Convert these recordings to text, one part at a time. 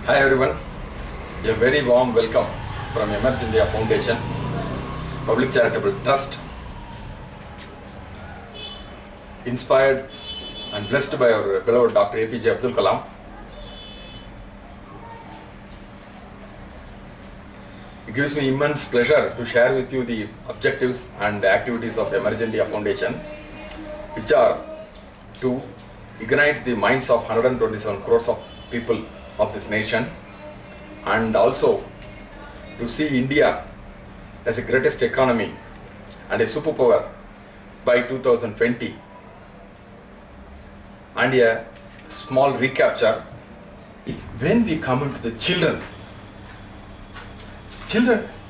Hi everyone, a very warm welcome from Emerge India Foundation, Public Charitable Trust, inspired and blessed by our beloved Dr. APJ Abdul Kalam. It gives me immense pleasure to share with you the objectives and the activities of Emerge India Foundation, which are to ignite the minds of 127 crores of people of this nation, and also to see India as the greatest economy and a superpower by 2020. And a small recapture, when we come into the children,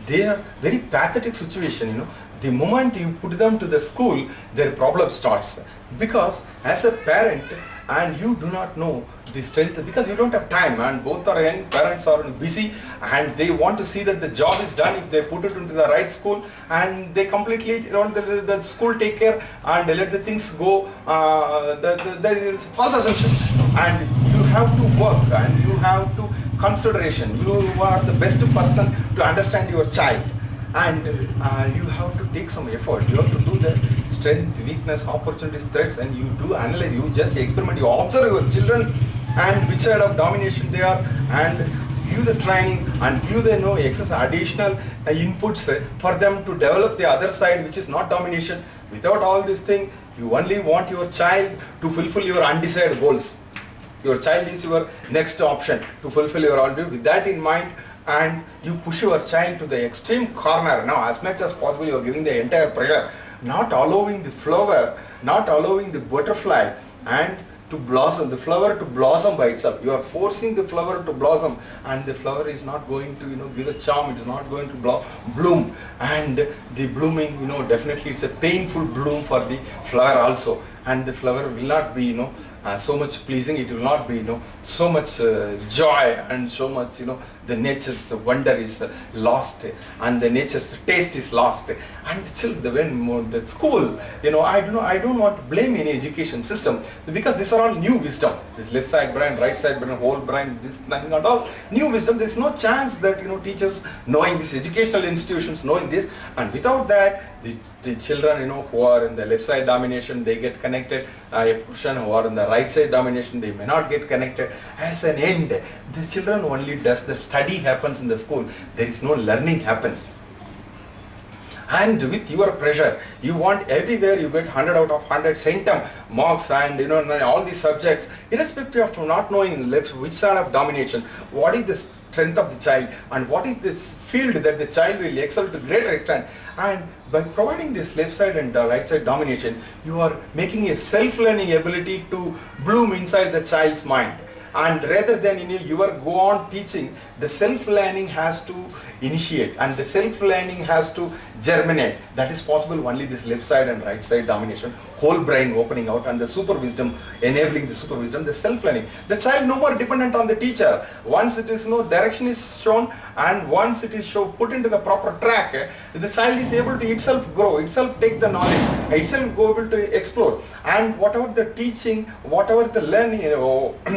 they are very pathetic situation, The moment you put them to the school, their problem starts. Because as a parent, and you do not know the strength, because you don't have time, and both are young, parents are busy, and they want to see that the job is done if they put it into the right school, and they completely don't the school take care and they let the things go. There is false assumption, and you have to work and you have to consideration. You are the best person to understand your child, and you have to take some effort. You have to do the strength, weakness, opportunities, threats, and you do analyze. You just experiment. You observe your children and which side of domination they are, and give the training and give the additional inputs for them to develop the other side, which is not domination. Without all this thing, you only want your child to fulfill your undecided goals. Your child is your next option to fulfill your all. With that in mind, and you push your child to the extreme corner. Now, as much as possible, you are giving the entire pressure, not allowing the flower, not allowing the butterfly and to blossom, the flower to blossom by itself. You are forcing the flower to blossom, and the flower is not going to give a charm. It is not going to bloom, and the blooming, definitely it's a painful bloom for the flower also, and the flower will not be so much pleasing. It will not be so much joy, and so much the nature's wonder is lost, and the nature's taste is lost. And the children, when the school, I don't want to blame any education system, because these are all new wisdom. This left side brain, right side brain, whole brain, this nothing at all new wisdom. There is no chance that teachers knowing this, educational institutions knowing this, and without that the children who are in the left side domination, they get connected. A person who are in the right side domination, they may not get connected. As an end, the children only does the study happens in the school. There is no learning happens. And with your pressure, you want everywhere you get 100 out of 100 centum marks, and all these subjects, irrespective of not knowing which side of domination, what is the strength of the child, and what is this field that the child will excel to greater extent. And by providing this left side and right side domination, you are making a self-learning ability to bloom inside the child's mind. And rather than you are go on teaching, the self-learning has to initiate, and the self-learning has to germinate. That is possible only this left side and right side domination, whole brain opening out, and the super wisdom, enabling the super wisdom, the self-learning. The child no more dependent on the teacher. Once it is direction is shown, and once it is put into the proper track, the child is able to itself grow, itself take the knowledge, itself go able to explore. And whatever the teaching, whatever the learning,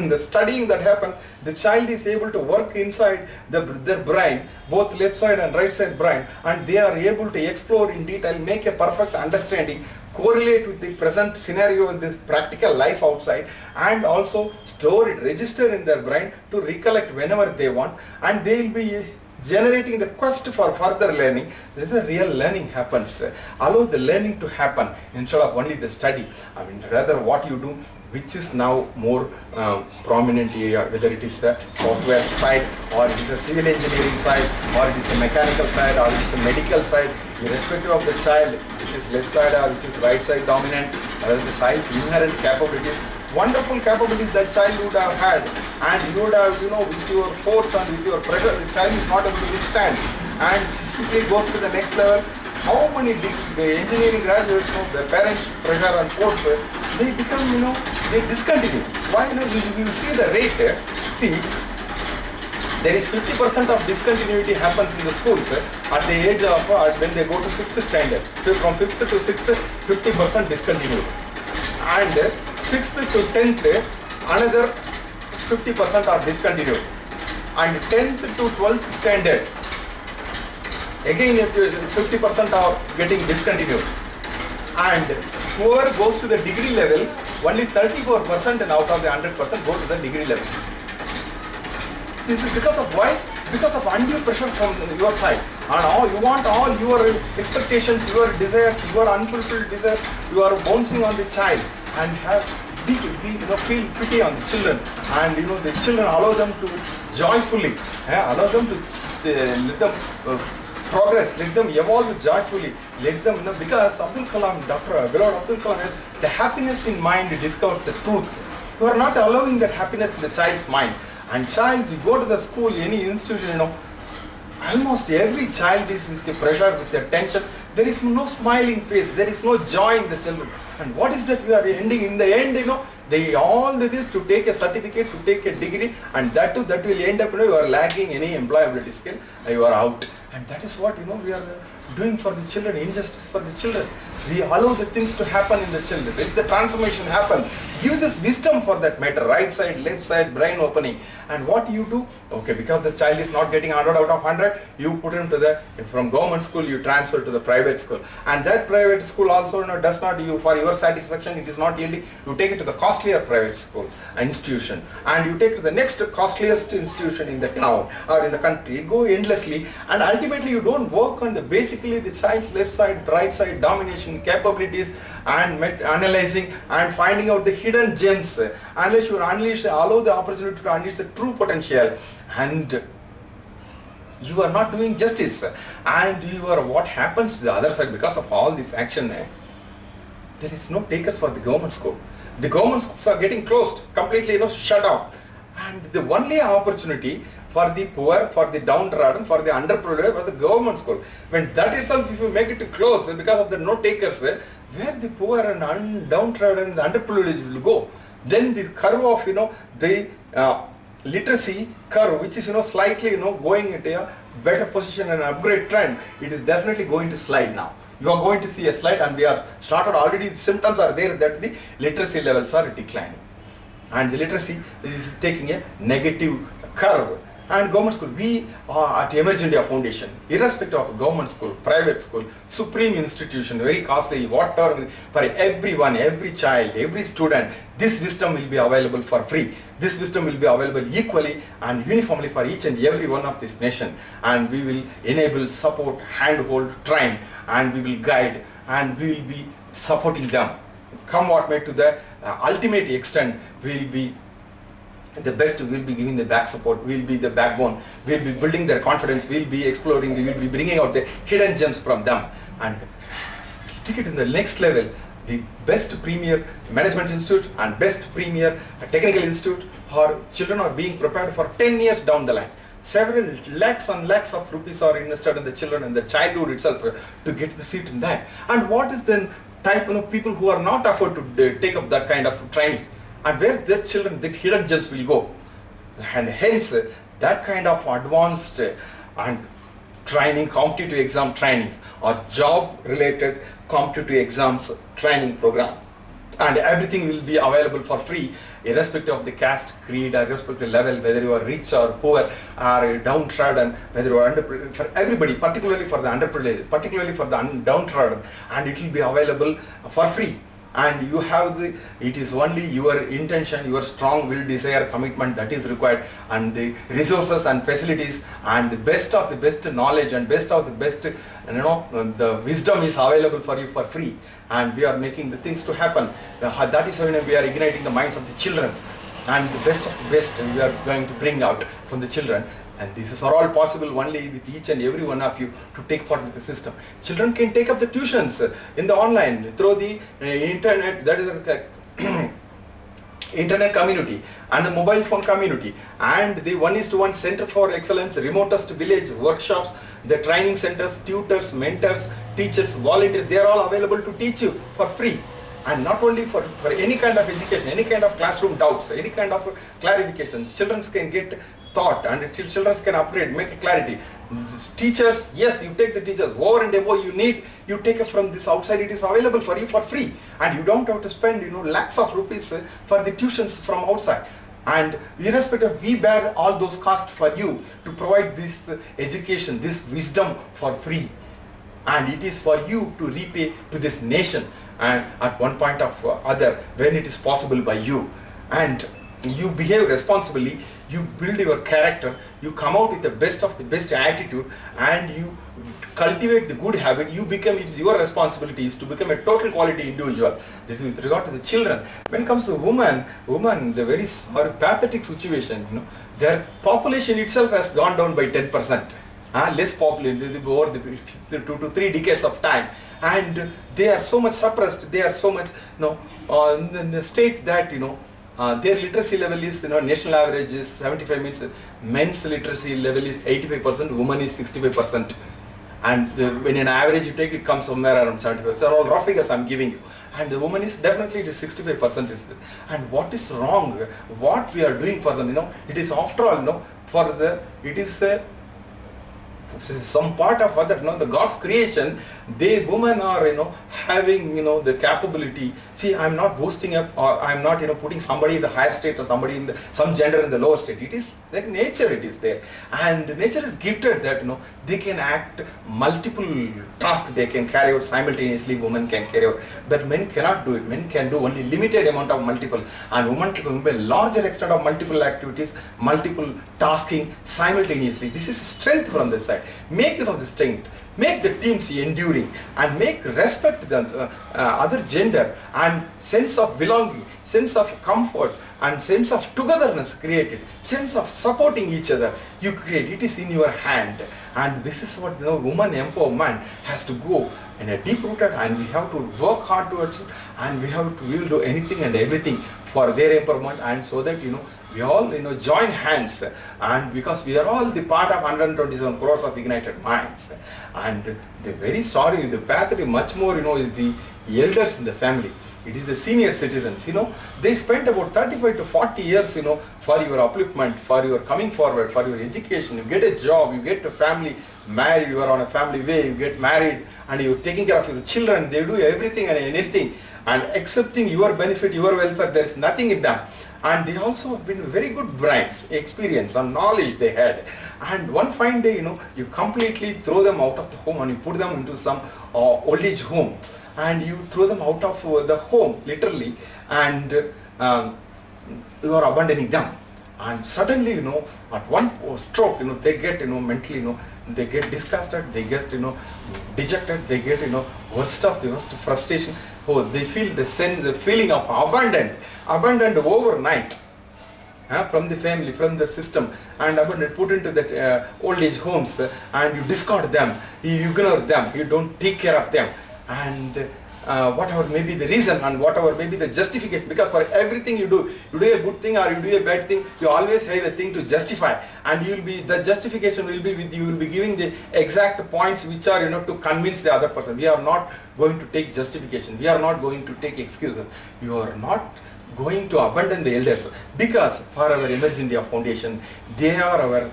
the studying that happens, the child is able to work inside their brain, both left side and right side brain, and they are able to explore in detail, make a perfect understanding, correlate with the present scenario in this practical life outside, and also store it, register in their brain to recollect whenever they want, and they will be generating the quest for further learning. This is a real learning happens. Allow the learning to happen instead of only the study. Rather what you do, which is now more prominent area, whether it is the software side, or it is a civil engineering side, or it is a mechanical side, or it is a medical side, irrespective of the child, which is left side or which is right side dominant, or the child's inherent capabilities, wonderful capabilities that child would have had, and you would have, with your force and with your pressure, the child is not able to withstand, and simply goes to the next level. How many the engineering graduates, the parents' pressure and force, they become, they discontinue. Why? You see the rate here. See, there is 50% of discontinuity happens in the schools at the age of when they go to 5th standard. So from 5th to 6th, 50% discontinued. And 6th to 10th, another 50% are discontinued. and 10th to 12th standard, again 50% are getting discontinued. And whoever goes to the degree level, only 34% and out of the 100% go to the degree level. This is because of why? Because of undue pressure from your side. And you want all your expectations, your desires, your unfulfilled desires, you are bouncing on the child and have feel pity on the children, and the children allow them to joyfully, allow them to let them progress, let them evolve joyfully, let them because Abdul Kalam, Dr. beloved Abdul Kalam, the happiness in mind discovers the truth. You are not allowing that happiness in the child's mind. And child, you go to the school, any institution, almost every child is with the pressure, with the tension. There is no smiling face, there is no joy in the children. And what is that we are ending? In the end, they all this to take a certificate, to take a degree, and that will end up, you are lacking any employability skill, you are out. And that is what, we are doing for the children, injustice for the children. We allow the things to happen in the children. Let the transformation happen. Give this wisdom for that matter, right side, left side, brain opening. And what you do? Okay, because the child is not getting 100 out of 100, you put him to from government school, you transfer to the private school. And that private school also does not, for your satisfaction, it is not yielding. You take it to the costlier private school, institution. And you take to the next costliest institution in the town or in the country. You go endlessly, and ultimately you don't work on the basically the child's left side, right side, domination, capabilities, and analyzing and finding out the hidden gems. Unless you allow the opportunity to unleash the true potential, and you are not doing justice. And what happens to the other side because of all this action? There is no takers for the government school. The government schools are getting closed, completely shut down. And the only opportunity for the poor, for the downtrodden, for the underprivileged, for the government school. When that itself, if you make it to close because of the no takers, where the poor and downtrodden, the underprivileged will go, then the curve of the literacy curve, which is slightly going into a better position and upgrade trend, it is definitely going to slide now. You are going to see a slide, and we are started already. The symptoms are there that the literacy levels are declining, and the literacy is taking a negative curve. And government school, we are at Emerge India Foundation, irrespective of government school, private school, supreme institution, very costly, whatever, for everyone, every child, every student, this wisdom will be available for free. This wisdom will be available equally and uniformly for each and every one of this nation. And we will enable, support, handhold, train, and we will guide, and we will be supporting them. Come what may, to the ultimate extent, we will be the best, we will be giving the back support, we will be the backbone, we will be building their confidence, we will be exploring, we will be bringing out the hidden gems from them, and take it in the next level. The best premier management institute and best premier technical institute, our children are being prepared for 10 years down the line. Several lakhs and lakhs of rupees are invested in the children and the childhood itself to get the seat in that. And what is then type people who are not afford to take up that kind of training? And where the children, the hidden gems will go. And hence, that kind of advanced and training, competitive exam trainings or job related competitive exams training program. And everything will be available for free, irrespective of the caste, creed, or irrespective of the level, whether you are rich or poor or downtrodden, whether you are for everybody, particularly for the underprivileged, particularly for the downtrodden, and it will be available for free. And you have it is only your intention, your strong will, desire, commitment that is required, and the resources and facilities and the best of the best knowledge and best of the best, the wisdom is available for you for free. And we are making the things to happen. That is when we are igniting the minds of the children, and the best of the best we are going to bring out from the children. And this is all possible only with each and every one of you to take part with the system. Children can take up the tuitions in the online, through the internet, that is the internet community and the mobile phone community, and the 1:1 Center for Excellence, remotest village workshops, the training centers, tutors, mentors, teachers, volunteers, they are all available to teach you for free. And not only for any kind of education, any kind of classroom doubts, any kind of clarifications, children can get thought, and children can upgrade, make a clarity. Teachers, yes, you take the teachers over and above you need, you take it from this outside, it is available for you for free, and you don't have to spend lakhs of rupees for the tuitions from outside. And irrespective, we bear all those costs for you to provide this education, this wisdom for free. And it is for you to repay to this nation and at one point of other when it is possible by you. And you behave responsibly, you build your character, you come out with the best of the best attitude, and you cultivate the good habit. You become, it is your responsibility is to become a total quality individual. This is with regard to the children. When it comes to women, the very pathetic situation, their population itself has gone down by 10%. Less population over the 2 to 3 decades of time, and they are so much suppressed. They are so much in the state that their literacy level is national average is 75, means men's literacy level is 85%, women is 65%, and when an average you take, it comes somewhere around 75. So all raw figures I'm giving you, and the woman is definitely, it is 65%. And what is wrong? What we are doing for them? It is after all for the, it is some part of other, the God's creation. They, women are having the capability. See, I'm not boasting up, or I'm not putting somebody in the higher state or somebody in some gender in the lower state. It is like nature, it is there, and nature is gifted that they can act multiple tasks, they can carry out simultaneously. Women can carry out, but men cannot do it. Men can do only limited amount of multiple, and women can do a larger extent of multiple activities, multiple tasking simultaneously. This is strength from this side. Make use of the strength, make the teams enduring, and make respect the other gender, and sense of belonging, sense of comfort, and sense of togetherness created, sense of supporting each other you create. It is in your hand, and this is what woman empowerment has to go in a deep rooted, and we have to work hard towards it, and we will do anything and everything for their empowerment, and so that we all join hands, and because we are all the part of 127 crores of ignited minds. And the very sorry, the pathetic much more is the elders in the family. It is the senior citizens. They spent about 35 to 40 years for your upliftment, for your coming forward, for your education. You get a job, you get a family, married, you are on a family way, you get married, and you're taking care of your children. They do everything and anything, and accepting your benefit, your welfare. There is nothing in them. And they also have been very good brains, experience and knowledge they had. And one fine day, you completely throw them out of the home, and you put them into some old age home, and you throw them out of the home literally, and you are abandoning them. And suddenly, at one stroke, they get mentally, they get disgusted, they get dejected, they get worst frustration. Oh, they feel the feeling of abandoned overnight from the family, from the system, and abandoned, put into that old age homes, and you discard them, you ignore them, you don't take care of them, and whatever may be the reason and whatever may be the justification, because for everything you do a good thing or you do a bad thing, you always have a thing to justify, and the justification will be with you will be giving the exact points which are to convince the other person. We are not going to take justification, we are not going to take excuses, you are not going to abandon the elders, because for our Emerge India Foundation, they are our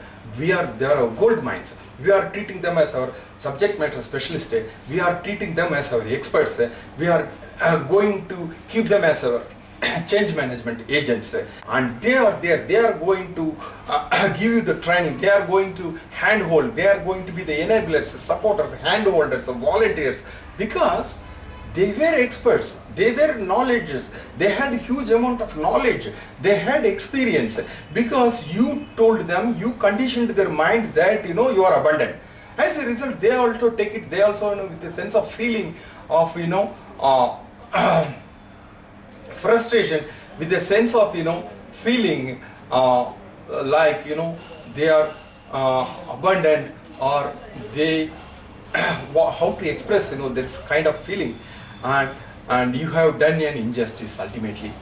gold mines. We are treating them as our subject matter specialists. We are treating them as our experts. We are going to keep them as our change management agents, and they are there. They are going to give you the training. They are going to handhold. They are going to be the enablers, supporters, handholders, volunteers, because they were experts, they were knowledges, they had huge amount of knowledge, they had experience, because you told them, you conditioned their mind that you are abundant. As a result, they also take it, they also with a sense of feeling of frustration, with a sense of feeling like they are abundant, or they how to express this kind of feeling, and you have done an injustice ultimately,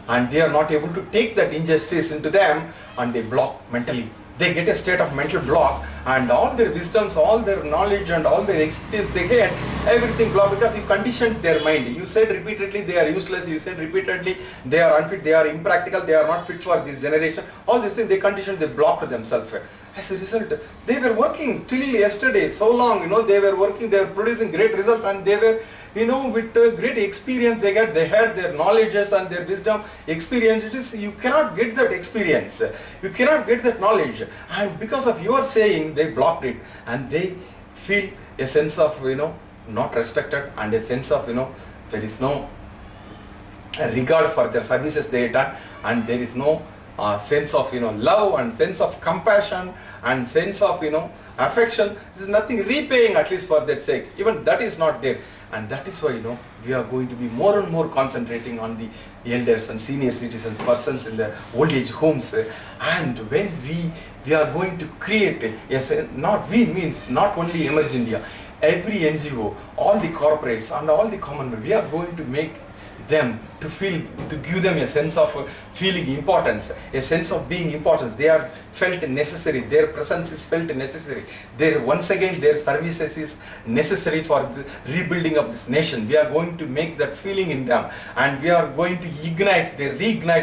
and they are not able to take that injustice into them, and they block mentally. They get a state of mental block, and all their wisdoms, all their knowledge and all their experience they get, everything blocked, because you conditioned their mind. You said repeatedly they are useless, you said repeatedly they are unfit, they are impractical, they are not fit for this generation. All these things they conditioned, they blocked themselves. As a result, they were working till yesterday so long, they were working, they were producing great result, and they were with great experience they had their knowledges and their wisdom, experience. It is, you cannot get that experience, you cannot get that knowledge, and because of your saying they blocked it, and they feel a sense of not respected, and a sense of there is no regard for their services they have done, and there is no sense of love and sense of compassion and sense of affection. There is nothing repaying, at least for their sake. Even that is not there, and that is why we are going to be more and more concentrating on the elders and senior citizens, persons in the old age homes, and when we are going to create not we means not only Emerge India, every NGO, all the corporates and all the commonwealth, we are going to make them to feel, to give them a sense of feeling importance, a sense of being important. They are felt necessary, their presence is felt necessary, once again their services is necessary for the rebuilding of this nation. We are going to make that feeling in them, and we are going to reignite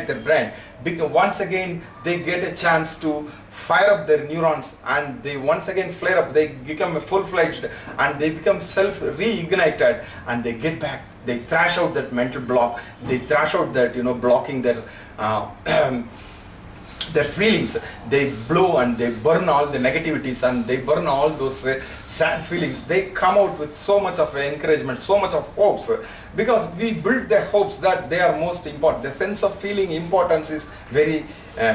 their brain, because once again they get a chance to fire up their neurons, and they once again flare up, they become a full-fledged, and they become self-reignited, and they get back, they thrash out that mental block, they thrash out that blocking their their feelings. They blow and they burn all the negativities, and they burn all those sad feelings. They come out with so much of encouragement, so much of hopes, because we build their hopes that they are most important. The sense of feeling importance is very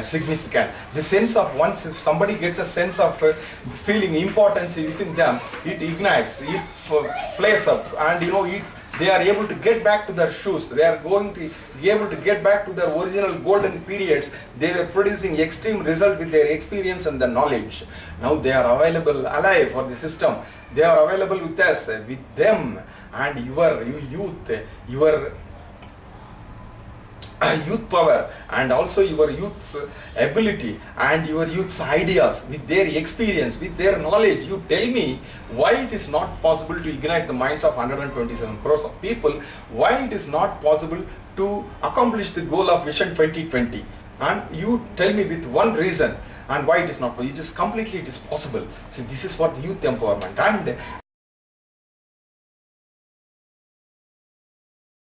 significant. The sense of, once if somebody gets a sense of feeling importance within them, it ignites, it flares up, and they are able to get back to their shoes. They are going to be able to get back to their original golden periods. They were producing extreme result with their experience and the knowledge. Now they are available alive for the system. They are available with us, with them, and your youth, your youth power, and also your youth's ability and your youth's ideas, with their experience, with their knowledge. You tell me why it is not possible to ignite the minds of 127 crores of people, why it is not possible to accomplish the goal of Vision 2020, and you tell me with one reason and why it is not possible. It is completely, it is possible. So this is for the youth empowerment, and